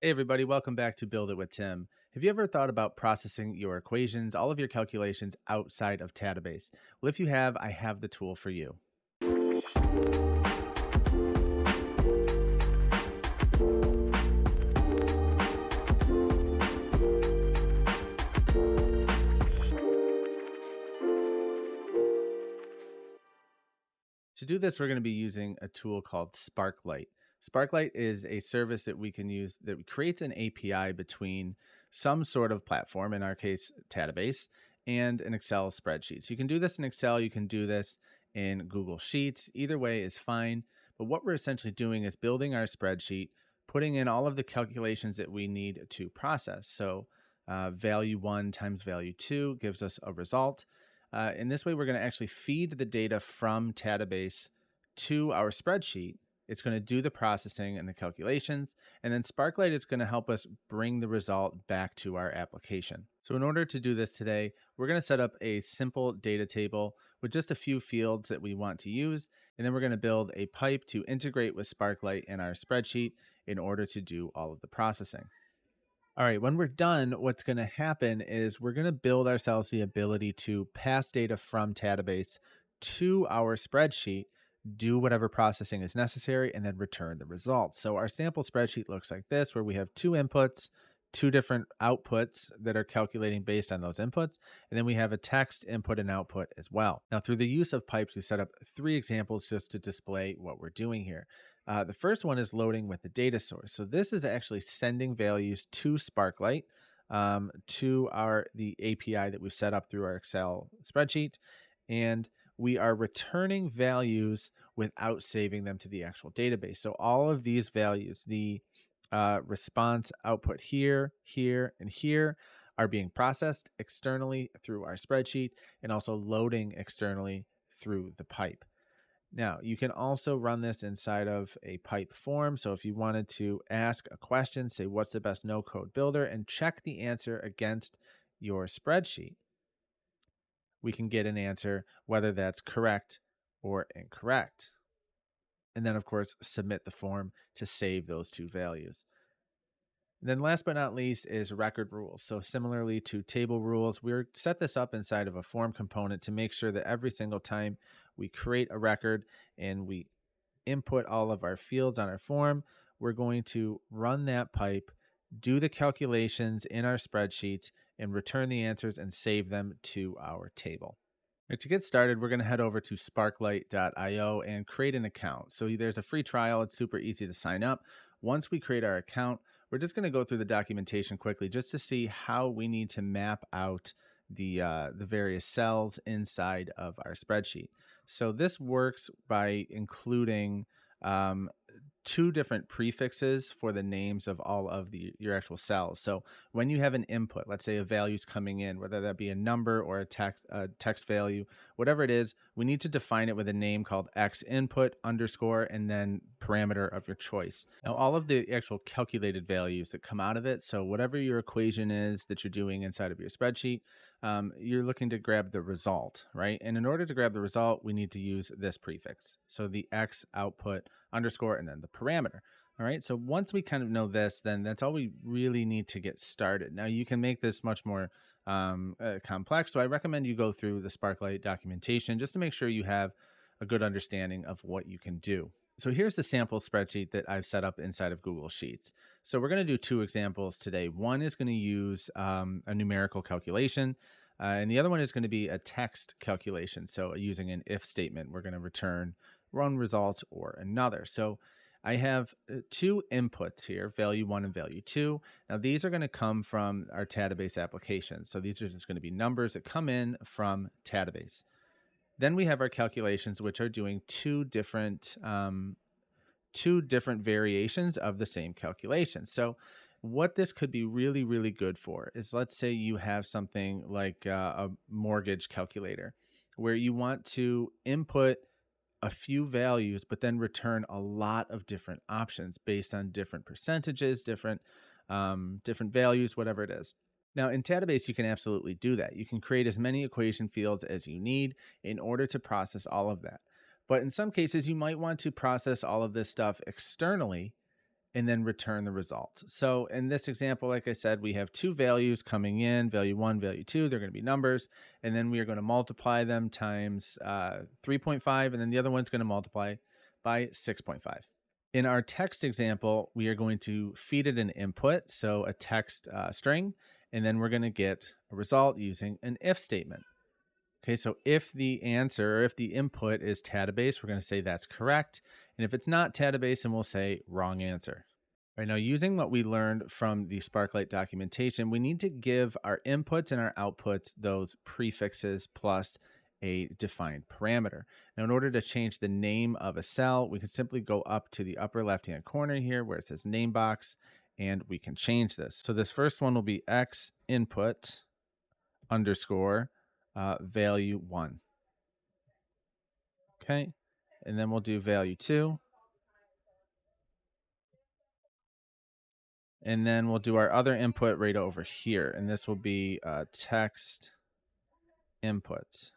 Hey, everybody, welcome back to Build It with Tim. Have you ever thought about processing your equations, all of your calculations outside of Tadabase? Well, if you have, I have the tool for you. To do this, we're going to be using a tool called Sparklight. Sparklight is a service that we can use that creates an API between some sort of platform, in our case, Tadabase, and an Excel spreadsheet. So you can do this in Excel, you can do this in Google Sheets. Either way is fine. But what we're essentially doing is building our spreadsheet, putting in all of the calculations that we need to process. So value one times value two gives us a result. In this way, we're going to actually feed the data from Tadabase to our spreadsheet. It's going to do the processing and the calculations, and then Sparklight is going to help us bring the result back to our application. So in order to do this today, we're going to set up a simple data table with just a few fields that we want to use, and then we're going to build a pipe to integrate with Sparklight in our spreadsheet in order to do all of the processing. All right, when we're done, what's going to happen is we're going to build ourselves the ability to pass data from Tadabase to our spreadsheet, do whatever processing is necessary, and then return the results. So our sample spreadsheet looks like this, where we have two inputs, two different outputs that are calculating based on those inputs, and then we have a text input and output as well. Now, through the use of pipes, we set up three examples just to display what we're doing here. The first one is loading with the data source. So this is actually sending values to Sparklight, to the API that we've set up through our Excel spreadsheet, and we are returning values without saving them to the actual database. So all of these values, the response output here, here, and here, are being processed externally through our spreadsheet and also loading externally through the pipe. Now, you can also run this inside of a pipe form. So if you wanted to ask a question, say, what's the best no code builder, and check the answer against your spreadsheet, we can get an answer, whether that's correct or incorrect. And then, of course, submit the form to save those two values. And then last but not least is record rules. So similarly to table rules, we're set this up inside of a form component to make sure that every single time we create a record and we input all of our fields on our form, we're going to run that pipe, do the calculations in our spreadsheet, and return the answers and save them to our table. And to get started, we're going to head over to sparklight.io and create an account. So there's a free trial. It's super easy to sign up. Once we create our account, we're just going to go through the documentation quickly just to see how we need to map out the various cells inside of our spreadsheet. So this works by including two different prefixes for the names of all of your actual cells. So when you have an input, let's say a value's coming in, whether that be a number or a text value, whatever it is, we need to define it with a name called X input underscore and then parameter of your choice. Now, all of the actual calculated values that come out of it, so whatever your equation is that you're doing inside of your spreadsheet, you're looking to grab the result, right? And in order to grab the result, we need to use this prefix. So the X output underscore and then the parameter. All right. So once we kind of know this, then that's all we really need to get started. Now you can make this much more complex. So I recommend you go through the Sparklight documentation just to make sure you have a good understanding of what you can do. So here's the sample spreadsheet that I've set up inside of Google Sheets. So we're going to do two examples today. One is going to use a numerical calculation, and the other one is going to be a text calculation. So using an if statement, we're going to return one result or another. So I have two inputs here, value one and value two. Now these are going to come from our Tadabase application. So these are just going to be numbers that come in from Tadabase. Then we have our calculations, which are doing two different variations of the same calculation. So what this could be really, really good for is, let's say you have something like a mortgage calculator where you want to input a few values, but then return a lot of different options based on different percentages, different values, whatever it is. Now in Tadabase, you can absolutely do that. You can create as many equation fields as you need in order to process all of that. But in some cases, you might want to process all of this stuff externally and then return the results. So in this example, like I said, we have two values coming in, value one, value two. They're going to be numbers. And then we are going to multiply them times 3.5. And then the other one's going to multiply by 6.5. In our text example, we are going to feed it an input, so a text string, and then we're going to get a result using an if statement. Okay, so if the answer or if the input is Tadabase, we're going to say that's correct. And if it's not Tadabase, then we'll say wrong answer. Right now, using what we learned from the Sparklight documentation, we need to give our inputs and our outputs those prefixes plus a defined parameter. Now, in order to change the name of a cell, we can simply go up to the upper left-hand corner here where it says name box, and we can change this. So this first one will be X input underscore value 1. Okay. And then we'll do value 2. And then we'll do our other input right over here. And this will be text input.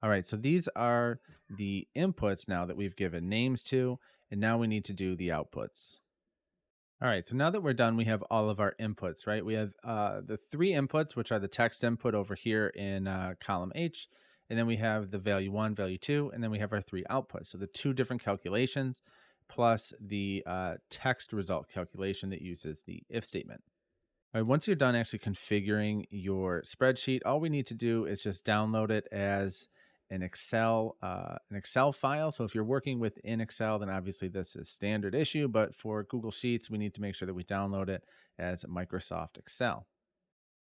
All right. So these are the inputs now that we've given names to. And now we need to do the outputs. All right, so now that we're done, we have all of our inputs, right? We have the three inputs, which are the text input over here in column H, and then we have the value one, value two, and then we have our three outputs. So the two different calculations plus the text result calculation that uses the if statement. All right, once you're done actually configuring your spreadsheet, all we need to do is just download it as an Excel file. So if you're working within Excel, then obviously this is standard issue. But for Google Sheets, we need to make sure that we download it as Microsoft Excel.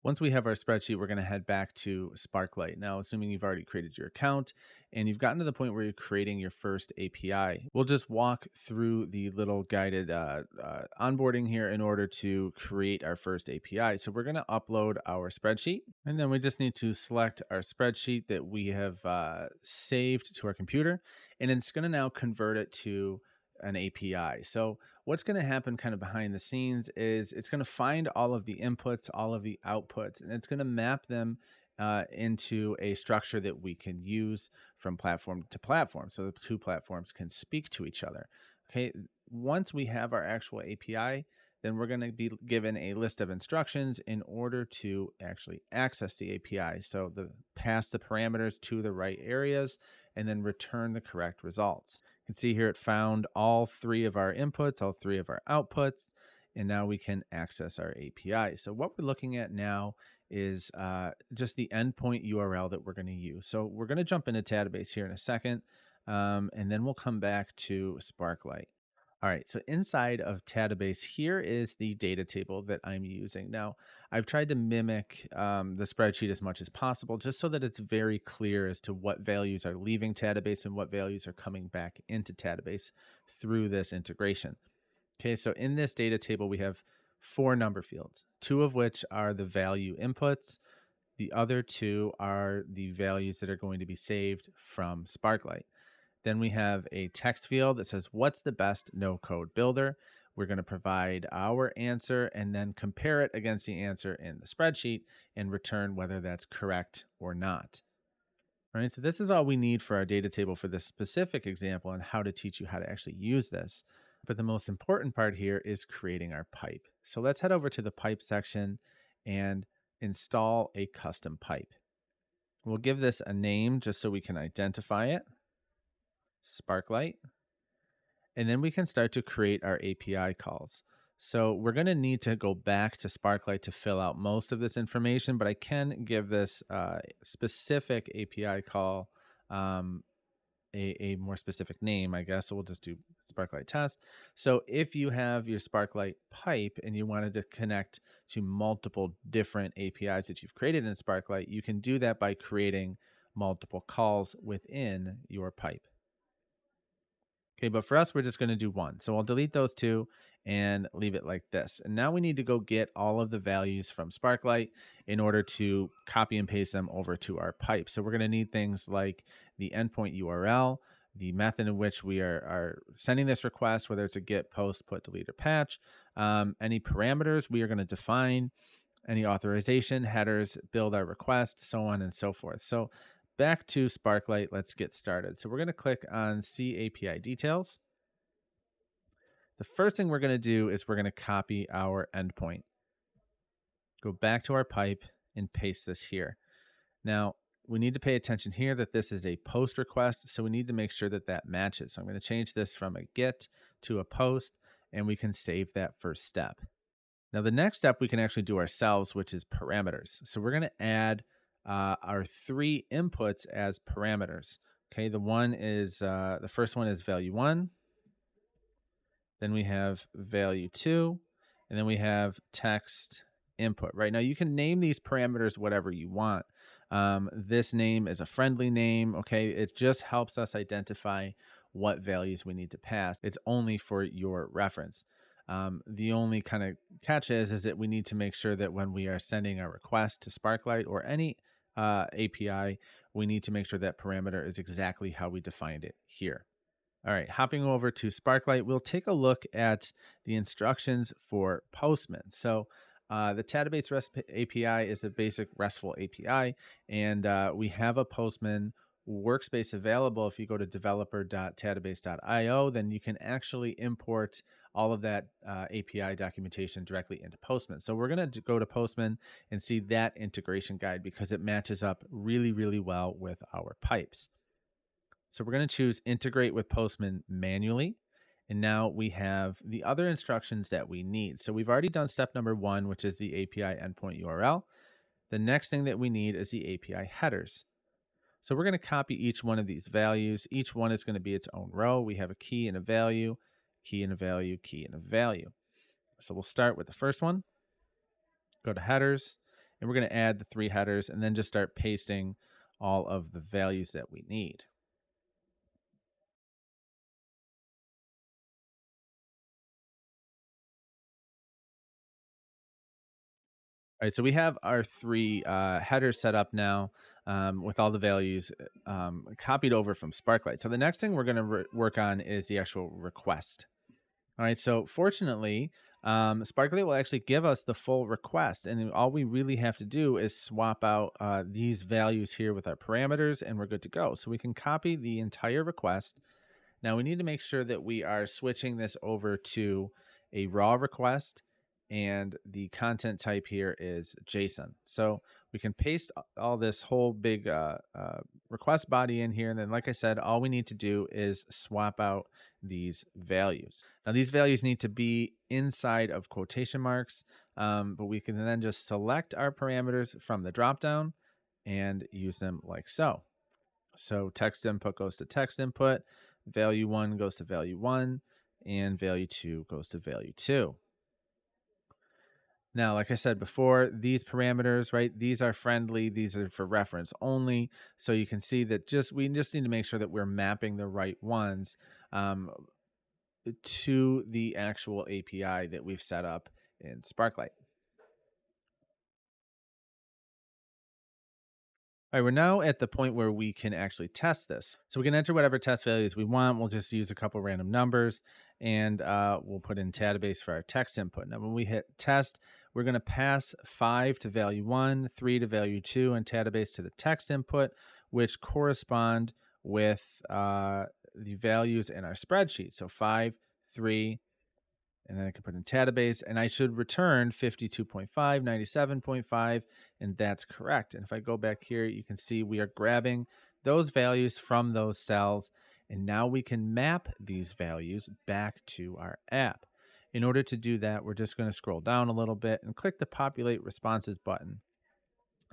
Once we have our spreadsheet, we're going to head back to Sparklight. Now, assuming you've already created your account and you've gotten to the point where you're creating your first API, we'll just walk through the little guided onboarding here in order to create our first API. So we're going to upload our spreadsheet, and then we just need to select our spreadsheet that we have saved to our computer, and it's going to now convert it to an API. So what's going to happen kind of behind the scenes is it's going to find all of the inputs, all of the outputs, and it's going to map them into a structure that we can use from platform to platform so the two platforms can speak to each other. Okay, once we have our actual API, then we're going to be given a list of instructions in order to actually access the API. So pass the parameters to the right areas and then return the correct results. You can see here it found all three of our inputs, all three of our outputs, and now we can access our API. So what we're looking at now is just the endpoint URL that we're going to use. So we're going to jump into Tadabase here in a second, and then we'll come back to Sparklight. All right, so inside of Tadabase, here is the data table that I'm using. Now, I've tried to mimic the spreadsheet as much as possible, just so that it's very clear as to what values are leaving Tadabase and what values are coming back into Tadabase through this integration. Okay, so in this data table, we have four number fields, two of which are the value inputs. The other two are the values that are going to be saved from Sparklight. Then we have a text field that says, what's the best no-code builder? We're going to provide our answer and then compare it against the answer in the spreadsheet and return whether that's correct or not. All right, so this is all we need for our data table for this specific example and how to teach you how to actually use this. But the most important part here is creating our pipe. So let's head over to the pipe section and install a custom pipe. We'll give this a name just so we can identify it. Sparklight. And then we can start to create our API calls. So we're going to need to go back to Sparklight to fill out most of this information, but I can give this specific API call a more specific name, I guess. So we'll just do Sparklight test. So if you have your Sparklight pipe and you wanted to connect to multiple different APIs that you've created in Sparklight, you can do that by creating multiple calls within your pipe. Okay, but for us, we're just going to do one. So I'll delete those two and leave it like this. And now we need to go get all of the values from Sparklight in order to copy and paste them over to our pipe. So we're going to need things like the endpoint URL, the method in which we are sending this request, whether it's a get, post, put, delete, or patch, any parameters we are going to define, any authorization, headers, build our request, so on and so forth. So back to Sparklight, let's get started. So we're going to click on See API Details. The first thing we're going to do is we're going to copy our endpoint, go back to our pipe, and paste this here. Now, we need to pay attention here that this is a post request, so we need to make sure that that matches. So I'm going to change this from a get to a post, and we can save that first step. Now, the next step we can actually do ourselves, which is parameters. So we're going to add our three inputs as parameters. Okay, the first one is value one, then we have value two, and then we have text input. Right now, you can name these parameters whatever you want. This name is a friendly name. Okay, it just helps us identify what values we need to pass. It's only for your reference. The only kind of catch is that we need to make sure that when we are sending a request to Sparklight or any API, we need to make sure that parameter is exactly how we defined it here. All right, hopping over to Sparklight, we'll take a look at the instructions for Postman. So, the Tadabase REST API is a basic RESTful API, and we have a Postman workspace available. If you go to developer.tadabase.io, then you can actually import all of that API documentation directly into Postman. So, we're going to go to Postman and see that integration guide because it matches up really, really well with our pipes. So we're going to choose integrate with Postman manually. And now we have the other instructions that we need. So we've already done step number one, which is the API endpoint URL. The next thing that we need is the API headers. So we're going to copy each one of these values. Each one is going to be its own row. We have a key and a value, key and a value, key and a value. So we'll start with the first one, go to headers, and we're going to add the three headers and then just start pasting all of the values that we need. All right, so we have our three headers set up now with all the values copied over from Sparklight. So the next thing we're going to work on is the actual request. All right, so fortunately, Sparklight will actually give us the full request, and then all we really have to do is swap out these values here with our parameters, and we're good to go. So we can copy the entire request. Now we need to make sure that we are switching this over to a raw request, and the content type here is JSON. So we can paste all this whole big request body in here. And then, like I said, all we need to do is swap out these values. Now these values need to be inside of quotation marks, but we can then just select our parameters from the dropdown and use them like so. So text input goes to text input, value one goes to value one, and value two goes to value two. Now, like I said before, these parameters, right, these are friendly, these are for reference only. So you can see that we just need to make sure that we're mapping the right ones to the actual API that we've set up in Sparklight. All right, we're now at the point where we can actually test this. So we can enter whatever test values we want. We'll just use a couple random numbers, and we'll put in Tadabase for our text input. Now, when we hit test, we're going to pass 5 to value 1, 3 to value 2, and Tadabase to the text input, which correspond with the values in our spreadsheet. So 5, 3, and then I can put in Tadabase, and I should return 52.5, 97.5, and that's correct. And if I go back here, you can see we are grabbing those values from those cells, and now we can map these values back to our app. In order to do that, we're just going to scroll down a little bit and click the Populate Responses button.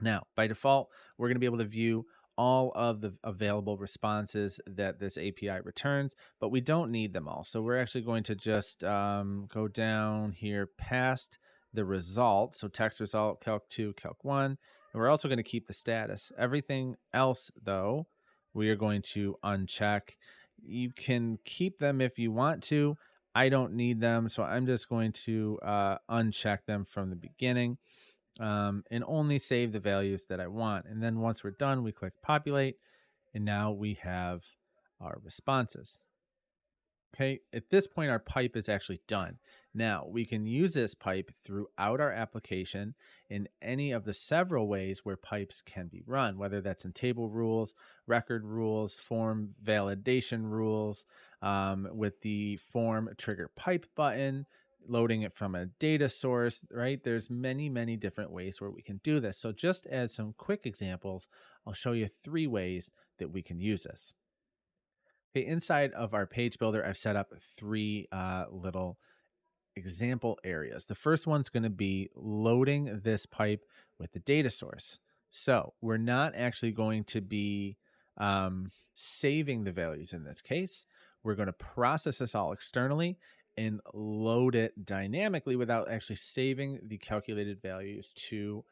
Now, by default, we're going to be able to view all of the available responses that this API returns, but we don't need them all. So we're actually going to just go down here past the result. So text result, calc 2, calc 1. And we're also going to keep the status. Everything else, though, we are going to uncheck. You can keep them if you want to. I don't need them, so I'm just going to uncheck them from the beginning and only save the values that I want. And then once we're done, we click populate, and now we have our responses. Okay, at this point, our pipe is actually done. Now, we can use this pipe throughout our application in any of the several ways where pipes can be run, whether that's in table rules, record rules, form validation rules, with the form trigger pipe button, loading it from a data source, right? There's many, many different ways where we can do this. So, just as some quick examples, I'll show you three ways that we can use this. Okay, inside of our page builder, I've set up three little example areas. The first one's going to be loading this pipe with the data source. So we're not actually going to be saving the values in this case. We're going to process this all externally and load it dynamically without actually saving the calculated values to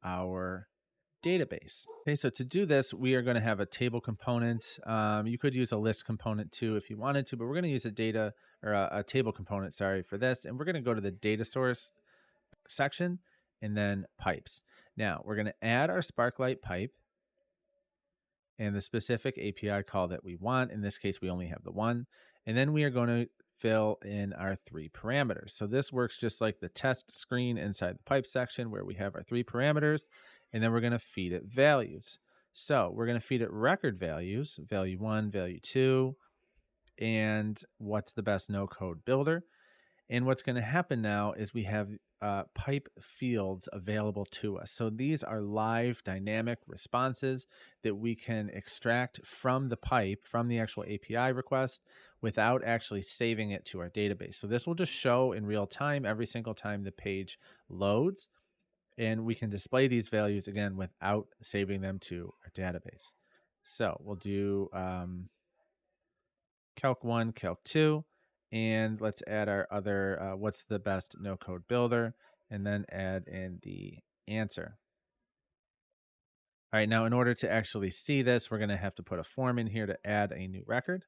our database. Okay, so to do this, we are going to have a table component. You could use a list component too if you wanted to, but we're going to use a data or a table component, sorry, for this. And we're going to go to the data source section and then pipes. Now we're going to add our Sparklight pipe and the specific API call that we want. In this case, we only have the one. And then we are going to fill in our three parameters. So this works just like the test screen inside the pipe section where we have our three parameters, and then we're going to feed it values. So we're going to feed it record values, value one, value two, and what's the best no code builder. And what's going to happen now is we have pipe fields available to us. So these are live dynamic responses that we can extract from the pipe, from the actual API request, without actually saving it to our database. So this will just show in real time every single time the page loads. And we can display these values again without saving them to our database. So we'll do Calc 1, Calc 2, and let's add our other, what's the best no code builder, and then add in the answer. All right, now in order to actually see this, we're going to have to put a form in here to add a new record.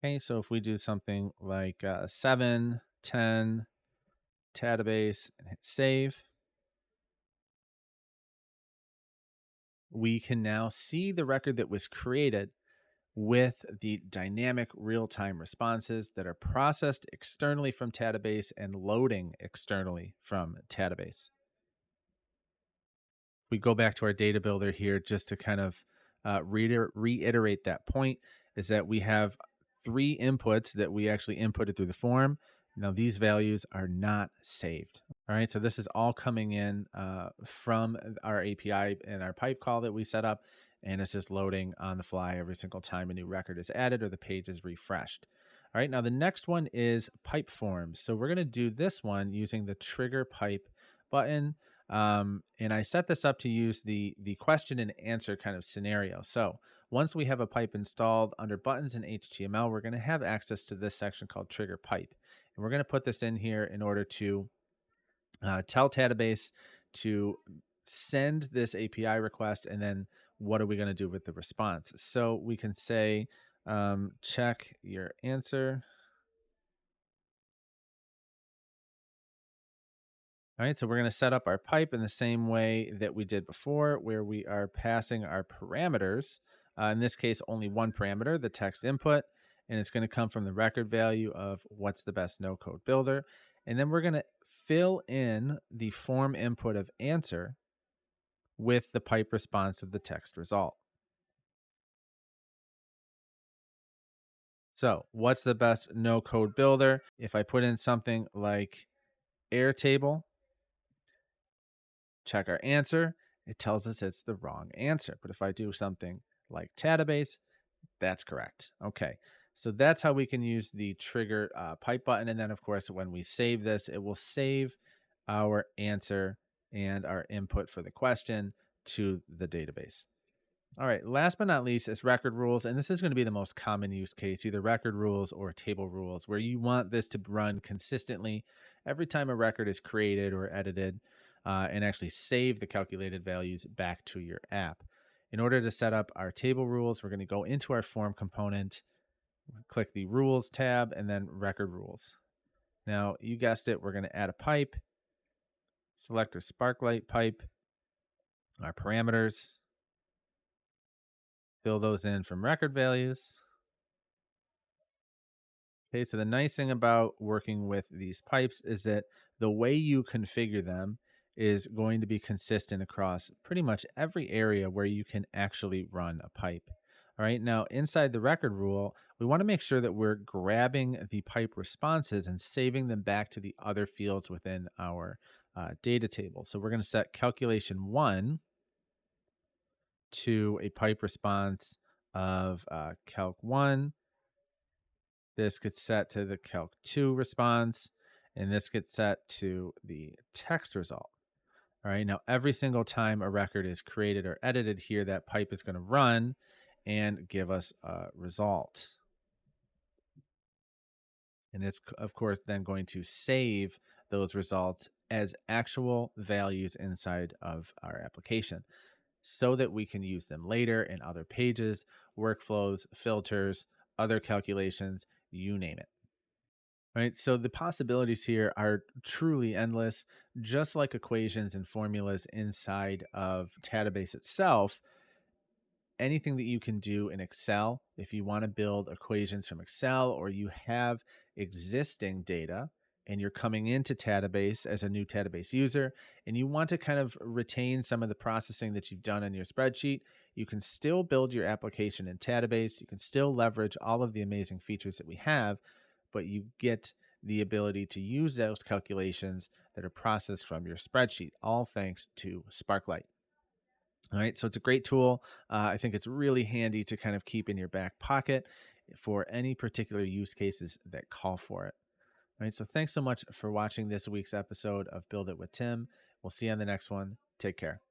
Okay, so if we do something like 7, 10, Tadabase, and hit save, we can now see the record that was created with the dynamic real-time responses that are processed externally from Tadabase and loading externally from Tadabase. We go back to our data builder here just to kind of reiterate that point is that we have three inputs that we actually inputted through the form. Now these values are not saved. All right, so this is all coming in from our API and our pipe call that we set up, and it's just loading on the fly every single time a new record is added or the page is refreshed. All right, now the next one is pipe forms. So we're going to do this one using the trigger pipe button, and I set this up to use the question and answer kind of scenario. So once we have a pipe installed under buttons in HTML, we're going to have access to this section called trigger pipe, and we're going to put this in here in order to tell Tadabase to send this API request, and then what are we going to do with the response? So we can say check your answer. All right, so we're going to set up our pipe in the same way that we did before, where we are passing our parameters. In this case, only one parameter, the text input, and it's going to come from the record value of what's the best no code builder. And then we're going to fill in the form input of answer with the pipe response of the text result. So, what's the best no code builder? If I put in something like Airtable, check our answer, it tells us it's the wrong answer. But if I do something like Tadabase, that's correct. Okay. So that's how we can use the trigger pipe button. And then, of course, when we save this, it will save our answer and our input for the question to the database. All right, last but not least is record rules. And this is going to be the most common use case, either record rules or table rules, where you want this to run consistently every time a record is created or edited, and actually save the calculated values back to your app. In order to set up our table rules, we're going to go into our form component, click the rules tab, and then record rules. Now, you guessed it, we're going to add a pipe, select our Sparklight pipe, our parameters, fill those in from record values. Okay, so the nice thing about working with these pipes is that the way you configure them is going to be consistent across pretty much every area where you can actually run a pipe. All right, now inside the record rule, we want to make sure that we're grabbing the pipe responses and saving them back to the other fields within our data table. So we're going to set calculation one to a pipe response of calc one. This gets set to the calc 2 response, and this gets set to the text result. All right. Now, every single time a record is created or edited here, that pipe is going to run and give us a result. And it's, of course, then going to save those results as actual values inside of our application so that we can use them later in other pages, workflows, filters, other calculations, you name it. Right. So the possibilities here are truly endless, just like equations and formulas inside of Tadabase itself. Anything that you can do in Excel, if you want to build equations from Excel or you have existing data and you're coming into Tadabase as a new Tadabase user and you want to kind of retain some of the processing that you've done in your spreadsheet, you can still build your application in Tadabase. You can still leverage all of the amazing features that we have, but you get the ability to use those calculations that are processed from your spreadsheet, all thanks to Sparklight. All right, so it's a great tool. I think it's really handy to kind of keep in your back pocket for any particular use cases that call for it. All right, so thanks so much for watching this week's episode of Build It with Tim. We'll see you on the next one. Take care.